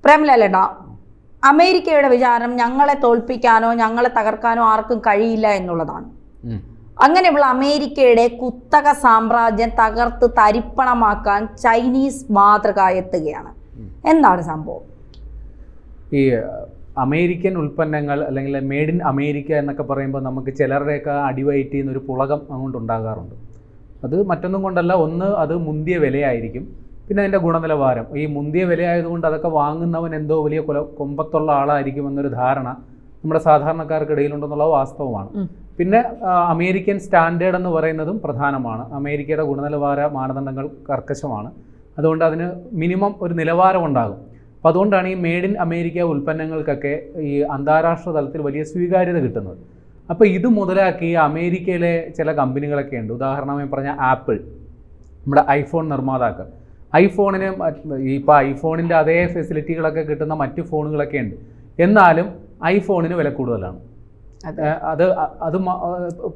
പ്രേമലല്ലേടാ, അമേരിക്കയുടെ വിചാരം ഞങ്ങളെ തോൽപ്പിക്കാനോ ഞങ്ങളെ തകർക്കാനോ ആർക്കും കഴിയില്ല എന്നുള്ളതാണ്. അങ്ങനെയുള്ള അമേരിക്കയുടെ കുത്തക സാമ്രാജ്യം തകർത്ത് തരിപ്പണമാക്കാൻ ചൈനീസ് മാതൃക എത്തുകയാണ്. എന്താണ് സംഭവം? ഈ അമേരിക്കൻ ഉൽപ്പന്നങ്ങൾ അല്ലെങ്കിൽ മെയ്ഡ് ഇൻ അമേരിക്ക എന്നൊക്കെ പറയുമ്പോൾ നമുക്ക് ചിലരുടെയൊക്കെ അടിവയറ്റിൽ നിന്നൊരു പുളകം അങ്ങോട്ട് ഉണ്ടാകാറുണ്ട്. അത് മറ്റൊന്നും കൊണ്ടല്ല, ഒന്ന് അത് മുന്തിയ വിലയായിരിക്കും, പിന്നെ അതിൻ്റെ ഗുണനിലവാരം. ഈ മുന്തിയ വിലയായതുകൊണ്ട് അതൊക്കെ വാങ്ങുന്നവൻ എന്തോ വലിയ കൊമ്പത്തുള്ള ആളായിരിക്കും എന്നൊരു ധാരണ നമ്മുടെ സാധാരണക്കാർക്കിടയിലുണ്ടെന്നുള്ളത് വാസ്തവമാണ്. പിന്നെ അമേരിക്കൻ സ്റ്റാൻഡേർഡ് എന്ന് പറയുന്നതും പ്രധാനമാണ്. അമേരിക്കയുടെ ഗുണനിലവാര മാനദണ്ഡങ്ങൾ കർക്കശമാണ്. അതുകൊണ്ട് അതിന് മിനിമം ഒരു നിലവാരം ഉണ്ടാകും. അപ്പോൾ അതുകൊണ്ടാണ് ഈ മെയ്ഡ് ഇൻ അമേരിക്ക ഉൽപ്പന്നങ്ങൾക്കൊക്കെ ഈ അന്താരാഷ്ട്ര തലത്തിൽ വലിയ സ്വീകാര്യത കിട്ടുന്നത്. അപ്പോൾ ഇത് മുതലാക്കി അമേരിക്കയിലെ ചില കമ്പനികളൊക്കെ ഉണ്ട്. ഉദാഹരണമായി പറഞ്ഞാൽ ആപ്പിൾ, നമ്മുടെ ഐഫോൺ നിർമ്മാതാക്കൾ. ഐഫോണിന് ഇപ്പോൾ ഐഫോണിൻ്റെ അതേ ഫെസിലിറ്റികളൊക്കെ കിട്ടുന്ന മറ്റ് ഫോണുകളൊക്കെ ഉണ്ട്. എന്നാലും ഐഫോണിന് വില കൂടുതലാണ്. അത്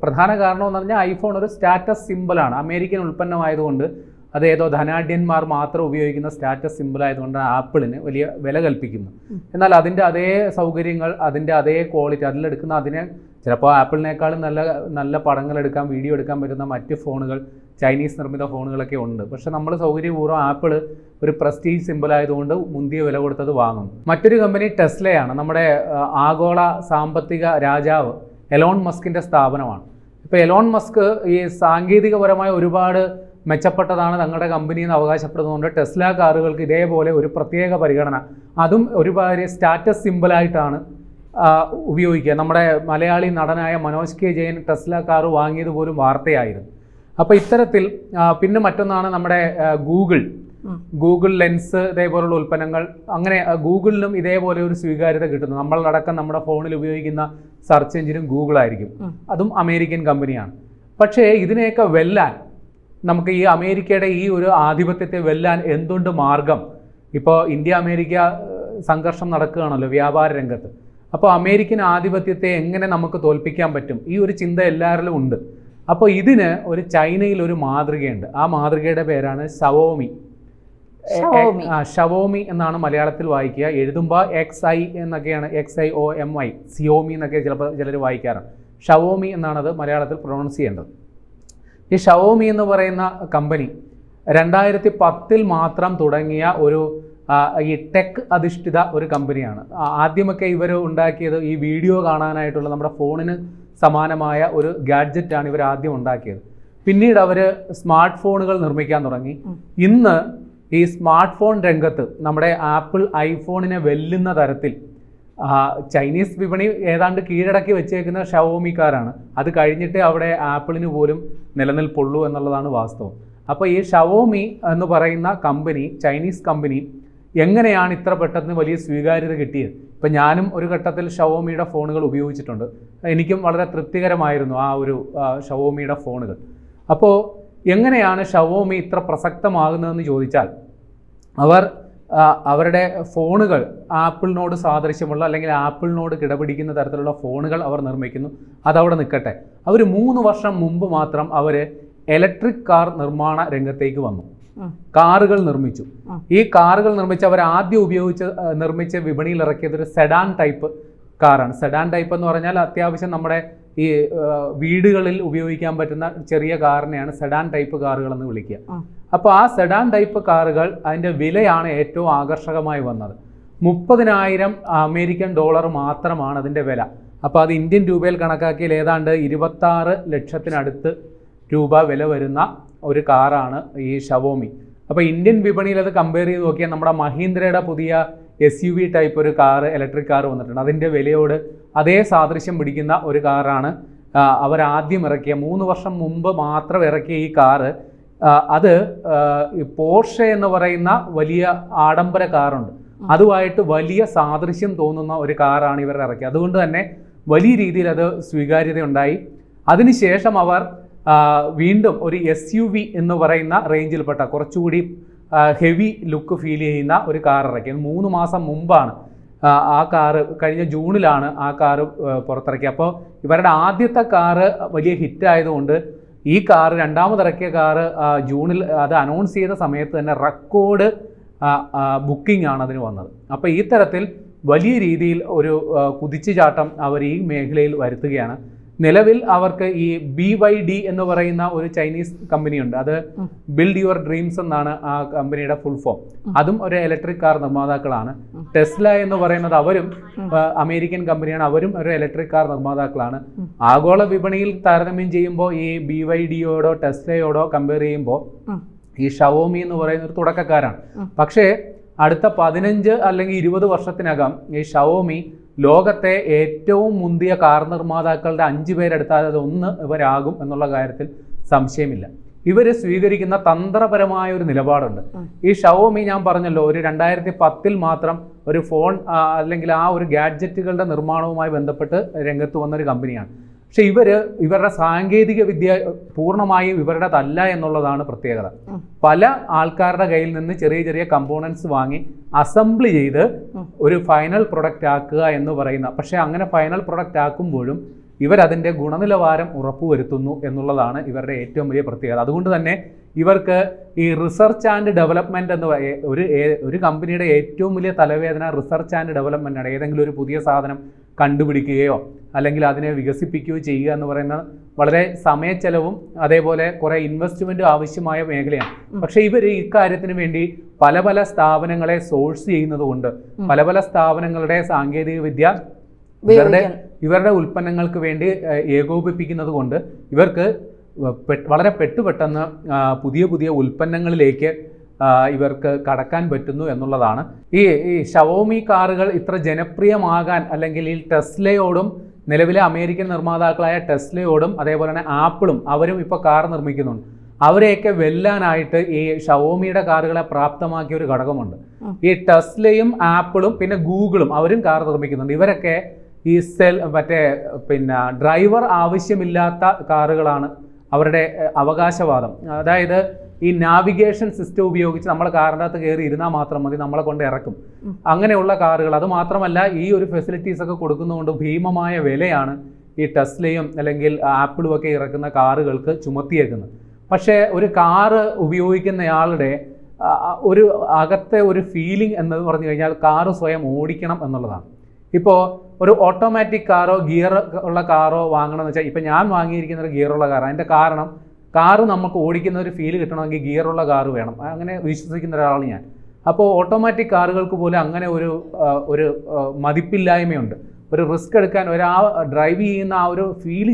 പ്രധാന കാരണം എന്ന് പറഞ്ഞാൽ ഐഫോൺ ഒരു സ്റ്റാറ്റസ് സിമ്പിളാണ്. അമേരിക്കൻ ഉൽപ്പന്നമായതുകൊണ്ട് അത് ഏതോ ധനാഢ്യന്മാർ മാത്രം ഉപയോഗിക്കുന്ന സ്റ്റാറ്റസ് സിമ്പിൾ ആയതുകൊണ്ട് ആപ്പിളിന് വലിയ വില കൽപ്പിക്കുന്നു. എന്നാൽ അതിൻ്റെ അതേ സൗകര്യങ്ങൾ, അതിൻ്റെ അതേ ക്വാളിറ്റി, അതിലെടുക്കുന്ന അതിനെ ചിലപ്പോൾ ആപ്പിളിനേക്കാളും നല്ല പടങ്ങൾ എടുക്കാൻ, വീഡിയോ എടുക്കാൻ പറ്റുന്ന മറ്റ് ഫോണുകൾ, ചൈനീസ് നിർമ്മിത ഫോണുകളൊക്കെ ഉണ്ട്. പക്ഷെ നമ്മൾ സൗകര്യപൂർവ്വം ആപ്പിൾ ഒരു പ്രസ്റ്റീജ് സിമ്പിൾ ആയതുകൊണ്ട് മുന്തിയ വില കൊടുത്തത് വാങ്ങുന്നു. മറ്റൊരു കമ്പനി ടെസ്ലയാണ്. നമ്മുടെ ആഗോള സാമ്പത്തിക രാജാവ് എലോൺ മസ്കിൻ്റെ സ്ഥാപനമാണ്. ഇപ്പോൾ എലോൺ മസ്ക് ഈ സാങ്കേതികപരമായ ഒരുപാട് മെച്ചപ്പെട്ടതാണ് തങ്ങളുടെ കമ്പനി എന്ന് അവകാശപ്പെടുന്നതുകൊണ്ട് ടെസ്ല കാറുകൾക്ക് ഇതേപോലെ ഒരു പ്രത്യേക പരിഗണന, അതും ഒരുപാട് സ്റ്റാറ്റസ് സിമ്പിളായിട്ടാണ് ഉപയോഗിക്കുക. നമ്മുടെ മലയാളി നടനായ Manoj K Jayan Tesla car വാങ്ങിയത് പോലും വാർത്തയായിരുന്നു. അപ്പോൾ ഇത്തരത്തിൽ പിന്നെ മറ്റൊന്നാണ് നമ്മുടെ ഗൂഗിൾ ലെൻസ്, ഇതേപോലുള്ള ഉൽപ്പന്നങ്ങൾ. അങ്ങനെ ഗൂഗിളിനും ഇതേപോലെ ഒരു സ്വീകാര്യത കിട്ടുന്നു. നമ്മളടക്കം നമ്മുടെ ഫോണിൽ ഉപയോഗിക്കുന്ന സെർച്ച് എഞ്ചിനും ഗൂഗിളായിരിക്കും. അതും അമേരിക്കൻ കമ്പനിയാണ്. പക്ഷേ ഇതിനെയൊക്കെ വെല്ലാൻ നമുക്ക് ഈ അമേരിക്കയുടെ ഈ ഒരു ആധിപത്യത്തെ വെല്ലാൻ എന്തുണ്ട് മാർഗം? ഇപ്പോൾ ഇന്ത്യ അമേരിക്ക സംഘർഷം നടക്കുകയാണല്ലോ വ്യാപാര രംഗത്ത്. അപ്പോൾ അമേരിക്കൻ ആധിപത്യത്തെ എങ്ങനെ നമുക്ക് തോൽപ്പിക്കാൻ പറ്റും? ഈ ഒരു ചിന്ത എല്ലാവരിലും ഉണ്ട്. അപ്പോൾ ഇതിന് ഒരു ചൈനയിൽ ഒരു മാതൃകയുണ്ട്. ആ മാതൃകയുടെ പേരാണ് ഷവോമി. ഷവോമി എന്നാണ് മലയാളത്തിൽ വായിക്കുക. എഴുതുമ്പോൾ XI എന്നൊക്കെയാണ്, XIOMI, സിയോമി എന്നൊക്കെ ചിലർ വായിക്കാറുണ്ട്. ഷവോമി എന്നാണത് മലയാളത്തിൽ പ്രൊണൗൺസ് ചെയ്യേണ്ടത്. ഈ ഷവോമി എന്ന് പറയുന്ന കമ്പനി 2010 മാത്രം തുടങ്ങിയ ഒരു ഈ ടെക് അധിഷ്ഠിത ഒരു കമ്പനിയാണ്. ആദ്യമൊക്കെ ഇവർ ഉണ്ടാക്കിയത് ഈ വീഡിയോ കാണാനായിട്ടുള്ള നമ്മുടെ ഫോണിന് സമാനമായ ഒരു ഗാഡ്ജറ്റാണ് ഇവർ ആദ്യം ഉണ്ടാക്കിയത്. പിന്നീട് അവർ സ്മാർട്ട് ഫോണുകൾ നിർമ്മിക്കാൻ തുടങ്ങി. ഇന്ന് ഈ സ്മാർട്ട് ഫോൺ രംഗത്ത് നമ്മുടെ ആപ്പിൾ ഐഫോണിനെ വെല്ലുന്ന തരത്തിൽ ചൈനീസ് വിപണി ഏതാണ്ട് കീഴടക്കി വെച്ചേക്കുന്ന ഷവോമിക്കാരാണ്. അത് കഴിഞ്ഞിട്ട് അവിടെ ആപ്പിളിന് പോലും നിലനിൽപ്പുള്ളൂ എന്നുള്ളതാണ് വാസ്തവം. അപ്പോൾ ഈ ഷവോമി എന്ന് പറയുന്ന കമ്പനി, ചൈനീസ് കമ്പനി, എങ്ങനെയാണ് ഇത്ര പെട്ടെന്ന് വലിയ സ്വീകാര്യത കിട്ടിയത്? ഇപ്പം ഞാനും ഒരു ഘട്ടത്തിൽ ഷവോമിയുടെ ഫോണുകൾ ഉപയോഗിച്ചിട്ടുണ്ട്. എനിക്കും വളരെ തൃപ്തികരമായിരുന്നു ആ ഒരു ഷവോമിയുടെ ഫോണുകൾ. അപ്പോൾ എങ്ങനെയാണ് ഷവോമി ഇത്ര പ്രസക്തമാകുന്നതെന്ന് ചോദിച്ചാൽ, അവരുടെ ഫോണുകൾ ആപ്പിളിനോട് സാദൃശ്യമുള്ള അല്ലെങ്കിൽ ആപ്പിളിനോട് കിടപിടിക്കുന്ന തരത്തിലുള്ള ഫോണുകൾ അവർ നിർമ്മിക്കുന്നു. അതവിടെ നിൽക്കട്ടെ, അവർ 3 വർഷം മുമ്പ് മാത്രം അവർ ഇലക്ട്രിക് കാർ നിർമ്മാണ രംഗത്തേക്ക് വന്നു. കാറുകൾ നിർമ്മിച്ചു. ഈ കാറുകൾ നിർമ്മിച്ച് അവർ ആദ്യം നിർമ്മിച്ച് വിപണിയിൽ ഇറക്കിയത് ഒരു സെഡാൻ ടൈപ്പ് കാറാണ്. സെഡാൻ ടൈപ്പ് എന്ന് പറഞ്ഞാൽ അത്യാവശ്യം നമ്മുടെ ഈ വീടുകളിൽ ഉപയോഗിക്കാൻ പറ്റുന്ന ചെറിയ കാറിനെയാണ് സെഡാൻ ടൈപ്പ് കാറുകൾ എന്ന് വിളിക്കുക. അപ്പോൾ ആ സെഡാൻ ടൈപ്പ് കാറുകൾ, അതിൻ്റെ വിലയാണ് ഏറ്റവും ആകർഷകമായി വന്നത്. 30,000 അമേരിക്കൻ ഡോളർ മാത്രമാണ് അതിൻ്റെ വില. അപ്പോൾ അത് ഇന്ത്യൻ രൂപയിൽ കണക്കാക്കിയാൽ ഏതാണ്ട് 26 ലക്ഷത്തിനടുത്ത് രൂപ വില വരുന്ന ഒരു കാറാണ് ഈ ഷവോമി. അപ്പോൾ ഇന്ത്യൻ വിപണിയിൽ അത് കമ്പയർ ചെയ്ത് നോക്കിയാൽ നമ്മുടെ മഹീന്ദ്രയുടെ പുതിയ SUV ടൈപ്പ് ഒരു കാറ്, ഇലക്ട്രിക് കാർ വന്നിട്ടുണ്ട്. അതിൻ്റെ വിലയോട് അതേ സാദൃശ്യം പിടിക്കുന്ന ഒരു കാറാണ് അവരാദ്യം ഇറക്കിയ, 3 വർഷം മുമ്പ് മാത്രം ഇറക്കിയ ഈ കാറ്. അത് പോർഷെ എന്ന് പറയുന്ന വലിയ ആഡംബര കാറുണ്ട്, അതുമായിട്ട് വലിയ സാദൃശ്യം തോന്നുന്ന ഒരു കാറാണ് ഇവർ ഇറക്കിയത്. അതുകൊണ്ട് തന്നെ വലിയ രീതിയിൽ അത് സ്വീകാര്യതയുണ്ടായി. അതിനുശേഷം അവർ വീണ്ടും ഒരു SUV എന്ന് പറയുന്ന റേഞ്ചിൽപ്പെട്ട കുറച്ചുകൂടി ഹെവി ലുക്ക് ഫീൽ ചെയ്യുന്ന ഒരു കാർ ഇറക്കിയത്. 3 മാസം മുമ്പാണ് ആ കാറ്, കഴിഞ്ഞ ജൂണിലാണ് ആ കാറ് പുറത്തിറക്കിയത്. അപ്പോൾ ഇവരുടെ ആദ്യത്തെ കാറ് വലിയ ഹിറ്റായതുകൊണ്ട് ഈ കാറ്, രണ്ടാമതിറക്കിയ കാറ് ജൂണിൽ അത് അനൗൺസ് ചെയ്ത സമയത്ത് തന്നെ റെക്കോർഡ് ബുക്കിംഗ് ആണ് അതിന് വന്നത്. അപ്പോൾ ഈ തരത്തിൽ വലിയ രീതിയിൽ ഒരു കുതിച്ചുചാട്ടം അവർ ഈ മേഖലയിൽ വരുത്തുകയാണ്. നിലവിൽ അവർക്ക് ഈ BYD എന്ന് പറയുന്ന ഒരു ചൈനീസ് കമ്പനിയുണ്ട്. അത് ബിൽഡ് യുവർ ഡ്രീംസ് എന്നാണ് ആ കമ്പനിയുടെ ഫുൾ ഫോം. അതും ഒരു ഇലക്ട്രിക് കാർ നിർമ്മാതാക്കളാണ്. ടെസ്ല എന്ന് പറയുന്നത് അവരും അമേരിക്കൻ കമ്പനിയാണ്. അവരും ഒരു ഇലക്ട്രിക് കാർ നിർമ്മാതാക്കളാണ്. ആഗോള വിപണിയിൽ താരതമ്യം ചെയ്യുമ്പോൾ ഈ BYDയോടോ ടെസ്ലയോടോ കമ്പയർ ചെയ്യുമ്പോൾ ഈ ഷവോമി എന്ന് പറയുന്ന ഒരു തുടക്കക്കാരാണ്. പക്ഷേ അടുത്ത 15 അല്ലെങ്കിൽ 20 വർഷത്തിനകം ഈ ഷവോമി ലോകത്തെ ഏറ്റവും മുന്തിയ കാർ നിർമ്മാതാക്കളുടെ 5 പേരെടുത്താൽ അത് 1 ഇവരാകും എന്നുള്ള കാര്യത്തിൽ സംശയമില്ല. ഇവർ സ്വീകരിക്കുന്ന തന്ത്രപരമായ ഒരു നിലപാടുണ്ട്. ഈ ഷവോമി ഞാൻ പറഞ്ഞല്ലോ, ഒരു 2010 മാത്രം ഒരു ഫോൺ അല്ലെങ്കിൽ ആ ഒരു ഗാഡ്ജറ്റുകളുടെ നിർമ്മാണവുമായി ബന്ധപ്പെട്ട് രംഗത്ത് വന്നൊരു കമ്പനിയാണ്. പക്ഷെ ഇവരുടെ സാങ്കേതിക വിദ്യ പൂർണ്ണമായും ഇവരുടേതല്ല എന്നുള്ളതാണ് പ്രത്യേകത. പല ആൾക്കാരുടെ കയ്യിൽ നിന്ന് ചെറിയ ചെറിയ കമ്പോണൻസ് വാങ്ങി അസംബിൾ ചെയ്ത് ഒരു ഫൈനൽ പ്രൊഡക്റ്റ് ആക്കുക എന്ന് പറയുന്ന, പക്ഷെ അങ്ങനെ ഫൈനൽ പ്രൊഡക്റ്റ് ആക്കുമ്പോഴും ഇവരതിൻ്റെ ഗുണനിലവാരം ഉറപ്പുവരുത്തുന്നു എന്നുള്ളതാണ് ഇവരുടെ ഏറ്റവും വലിയ പ്രത്യേകത. അതുകൊണ്ട് തന്നെ ഇവർക്ക് ഈ റിസർച്ച് ആൻഡ് ഡെവലപ്മെൻറ്റ് എന്ന് ഒരു കമ്പനിയുടെ ഏറ്റവും വലിയ തലവേദന റിസർച്ച് ആൻഡ് ഡെവലപ്മെൻ്റ് ആണ്. ഏതെങ്കിലും ഒരു പുതിയ സാധനം കണ്ടുപിടിക്കുകയോ അല്ലെങ്കിൽ അതിനെ വികസിപ്പിക്കുകയോ ചെയ്യുക എന്ന് പറയുന്ന വളരെ സമയച്ചെലവും അതേപോലെ കുറേ ഇൻവെസ്റ്റ്മെൻറ്റും ആവശ്യമായ മേഖലയാണ്. പക്ഷേ ഇവർ ഇക്കാര്യത്തിന് വേണ്ടി പല പല സ്ഥാപനങ്ങളെ സോഴ്സ് ചെയ്യുന്നത് കൊണ്ട്, പല പല സ്ഥാപനങ്ങളുടെ സാങ്കേതിക വിദ്യ ഇവരുടെ ഉൽപ്പന്നങ്ങൾക്ക് വേണ്ടി ഏകോപിപ്പിക്കുന്നത് കൊണ്ട് ഇവർക്ക് വളരെ പെട്ടെന്ന് പുതിയ പുതിയ ഉൽപ്പന്നങ്ങളിലേക്ക് ഇവർക്ക് കടക്കാൻ പറ്റുന്നു എന്നുള്ളതാണ്. ഈ ഷവോമി കാറുകൾ ഇത്ര ജനപ്രിയമാകാൻ, അല്ലെങ്കിൽ ഈ ടെസ്ലയോടും നിലവിലെ അമേരിക്കൻ നിർമ്മാതാക്കളായ ടെസ്ലയോടും അതേപോലെ തന്നെ ആപ്പിളും അവരും ഇപ്പോൾ കാർ നിർമ്മിക്കുന്നുണ്ട്. അവരെയൊക്കെ വെല്ലാനായിട്ട് ഈ ഷവോമിയുടെ കാറുകളെ പ്രാപ്തമാക്കിയ ഒരു ഘടകമുണ്ട്. ഈ ടെസ്ലയും ആപ്പിളും പിന്നെ ഗൂഗിളും അവരും കാർ നിർമ്മിക്കുന്നുണ്ട്. ഇവരൊക്കെ ഈ ഡ്രൈവർ ആവശ്യമില്ലാത്ത കാറുകളാണ് അവരുടെ അവകാശവാദം. അതായത് ഈ നാവിഗേഷൻ സിസ്റ്റം ഉപയോഗിച്ച് നമ്മൾ കാറിൻ്റെ അകത്ത് കയറി ഇരുന്നാൽ മാത്രം മതി, നമ്മളെ കൊണ്ട് ഇറക്കും. അങ്ങനെയുള്ള കാറുകൾ. അത് മാത്രമല്ല ഈ ഒരു ഫെസിലിറ്റീസ് ഒക്കെ കൊടുക്കുന്നതുകൊണ്ട് ഭീമമായ വിലയാണ് ഈ ടെസ്ലയും അല്ലെങ്കിൽ ആപ്പിളും ഒക്കെ ഇറക്കുന്ന കാറുകൾക്ക് ചുമത്തിയേക്കുന്നത്. പക്ഷേ ഒരു കാറ് ഉപയോഗിക്കുന്നയാളുടെ ഒരു അകത്തെ ഒരു ഫീലിംഗ് എന്ന് പറഞ്ഞു കഴിഞ്ഞാൽ കാറ് സ്വയം ഓടിക്കണം എന്നുള്ളതാണ്. ഇപ്പോൾ ഒരു ഓട്ടോമാറ്റിക് കാറോ ഗിയർ ഉള്ള കാറോ വാങ്ങണമെന്ന് വെച്ചാൽ, ഇപ്പം ഞാൻ വാങ്ങിയിരിക്കുന്ന ഒരു ഗിയറുള്ള കാറാണ്. അതിൻ്റെ കാരണം കാറ് നമുക്ക് ഓടിക്കുന്ന ഒരു ഫീൽ കിട്ടണമെങ്കിൽ ഗിയറുള്ള കാറ് വേണം, അങ്ങനെ വിശ്വസിക്കുന്ന ഒരാളാണ് ഞാൻ. അപ്പോൾ ഓട്ടോമാറ്റിക് കാറുകൾക്ക് പോലും അങ്ങനെ ഒരു മതിപ്പില്ലായ്മയുണ്ട്. ഒരു റിസ്ക് എടുക്കാൻ ഡ്രൈവ് ചെയ്യുന്ന ആ ഒരു ഫീൽ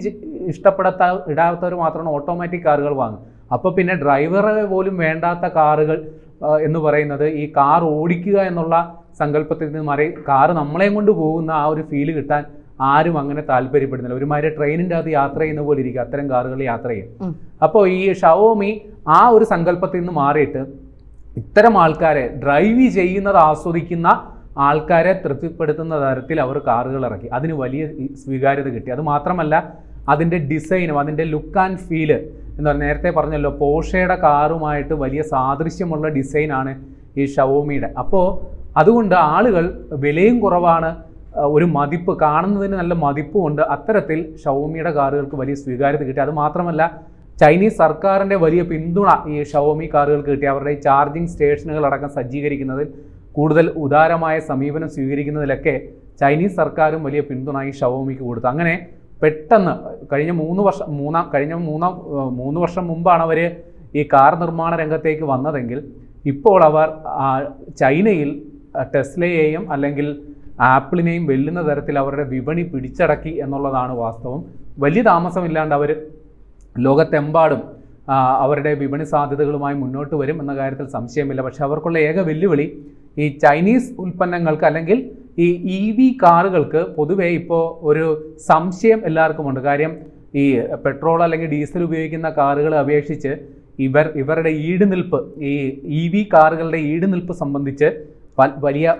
ഇടാത്തവർ മാത്രമാണ് ഓട്ടോമാറ്റിക് കാറുകൾ വാങ്ങും. അപ്പോൾ പിന്നെ ഡ്രൈവറെ പോലും വേണ്ടാത്ത കാറുകൾ എന്ന് പറയുന്നത് ഈ കാർ ഓടിക്കുക എന്നുള്ള സങ്കല്പത്തിൽ നിന്ന് മാറി കാറ് നമ്മളെയും കൊണ്ട് പോകുന്ന ആ ഒരു ഫീല് കിട്ടാൻ ആരും അങ്ങനെ താല്പര്യപ്പെടുന്നില്ല. ഒരുമാതിരി ട്രെയിനിൻ്റെ അകത്ത് യാത്ര ചെയ്യുന്ന പോലെ ഇരിക്കും അത്തരം കാറുകൾ യാത്ര ചെയ്യും. അപ്പോൾ ഈ ഷവോമി ആ ഒരു സങ്കല്പത്തിൽ നിന്ന് മാറിയിട്ട് ഇത്തരം ആൾക്കാരെ, ഡ്രൈവ് ചെയ്യുന്നത് ആസ്വദിക്കുന്ന ആൾക്കാരെ തൃപ്തിപ്പെടുത്തുന്ന തരത്തിൽ അവർ കാറുകൾ ഇറക്കി. അതിന് വലിയ സ്വീകാര്യത കിട്ടി. അത് മാത്രമല്ല അതിൻ്റെ ഡിസൈനും അതിൻ്റെ ലുക്ക് ആൻഡ് ഫീല് എന്ന് പറഞ്ഞാൽ, നേരത്തെ പറഞ്ഞല്ലോ പോർഷയുടെ കാറുമായിട്ട് വലിയ സാദൃശ്യമുള്ള ഡിസൈനാണ് ഈ ഷവോമിയുടെ. അപ്പോൾ അതുകൊണ്ട് ആളുകൾ വിലയും കുറവാണ്, ഒരു മതിപ്പ് കാണുന്നതിന് നല്ല മതിപ്പുമുണ്ട്. അത്തരത്തിൽ ഷവോമിയുടെ കാറുകൾക്ക് വലിയ സ്വീകാര്യത കിട്ടി. അത് മാത്രമല്ല ചൈനീസ് സർക്കാരിൻ്റെ വലിയ പിന്തുണ ഈ ഷവോമി കാറുകൾക്ക് കിട്ടി. അവരുടെ ഈ ചാർജിങ് സ്റ്റേഷനുകളടക്കം സജ്ജീകരിക്കുന്നതിൽ കൂടുതൽ ഉദാരമായ സമീപനം സ്വീകരിക്കുന്നതിലൊക്കെ ചൈനീസ് സർക്കാരും വലിയ പിന്തുണ ഈ ഷവോമിക്ക് കൊടുത്തു. അങ്ങനെ പെട്ടെന്ന് കഴിഞ്ഞ 3 വർഷം മുമ്പാണ് അവർ ഈ കാർ നിർമ്മാണ രംഗത്തേക്ക് വന്നതെങ്കിൽ ഇപ്പോൾ അവർ ചൈനയിൽ ടെസ്ലയെയും അല്ലെങ്കിൽ ആപ്പിളിനെയും വെല്ലുന്ന തരത്തിൽ അവരുടെ വിപണി പിടിച്ചടക്കി എന്നുള്ളതാണ് വാസ്തവം. വലിയ താമസമില്ലാണ്ട് അവർ ലോകത്തെമ്പാടും അവരുടെ വിപണി സാധ്യതകളുമായി മുന്നോട്ട് വരും എന്ന കാര്യത്തിൽ സംശയമില്ല. പക്ഷെ അവർക്കുള്ള ഏക വെല്ലുവിളി ഈ ചൈനീസ് ഉൽപ്പന്നങ്ങൾക്ക് അല്ലെങ്കിൽ ഈ EV കാറുകൾക്ക് പൊതുവേ ഇപ്പോൾ ഒരു സംശയം എല്ലാവർക്കുമുണ്ട്. കാര്യം ഈ പെട്രോൾ അല്ലെങ്കിൽ ഡീസൽ ഉപയോഗിക്കുന്ന കാറുകളെ അപേക്ഷിച്ച് ഇവരുടെ ഈടുനിൽപ്പ്, ഈ EV കാറുകളുടെ ഈടുനിൽപ്പ് സംബന്ധിച്ച്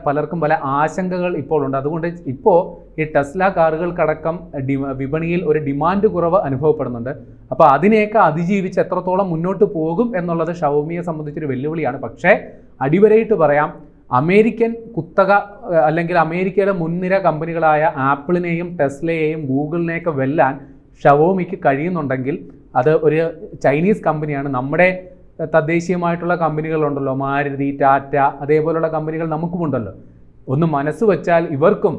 പലർക്കും പല ആശങ്കകൾ ഇപ്പോൾ ഉണ്ട്. അതുകൊണ്ട് ഇപ്പോൾ ഈ ടെസ്ല കാറുകൾക്കടക്കം വിപണിയിൽ ഒരു ഡിമാൻഡ് കുറവ് അനുഭവപ്പെടുന്നുണ്ട്. അപ്പോൾ അതിനെയൊക്കെ അതിജീവിച്ച് എത്രത്തോളം മുന്നോട്ട് പോകും എന്നുള്ളത് ഷവോമിയെ സംബന്ധിച്ചൊരു വെല്ലുവിളിയാണ്. പക്ഷേ അടിവരയിട്ട് പറയാം, അമേരിക്കൻ കുത്തക അല്ലെങ്കിൽ അമേരിക്കയുടെ മുൻനിര കമ്പനികളായ ആപ്പിളിനെയും ടെസ്ലയെയും ഗൂഗിളിനെയൊക്കെ വെല്ലാൻ ഷവോമിക്ക് കഴിയുന്നുണ്ടെങ്കിൽ അത് ഒരു ചൈനീസ് കമ്പനിയാണ് നമ്മുടെ തദ്ദേശീയമായിട്ടുള്ള കമ്പനികളുണ്ടല്ലോ, മാരുതി, ടാറ്റ, അതേപോലുള്ള കമ്പനികൾ നമുക്കുമുണ്ടല്ലോ. ഒന്ന് മനസ്സ് വെച്ചാൽ ഇവർക്കും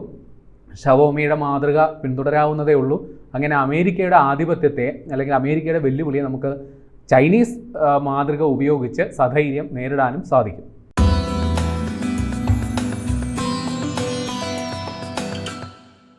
ഷവോമിയുടെ മാതൃക പിന്തുടരാവുന്നതേ ഉള്ളൂ. അങ്ങനെ അമേരിക്കയുടെ ആധിപത്യത്തെ അല്ലെങ്കിൽ അമേരിക്കയുടെ വെല്ലുവിളിയെ നമുക്ക് ചൈനീസ് മാതൃക ഉപയോഗിച്ച് സധൈര്യം നേരിടാനും സാധിക്കും.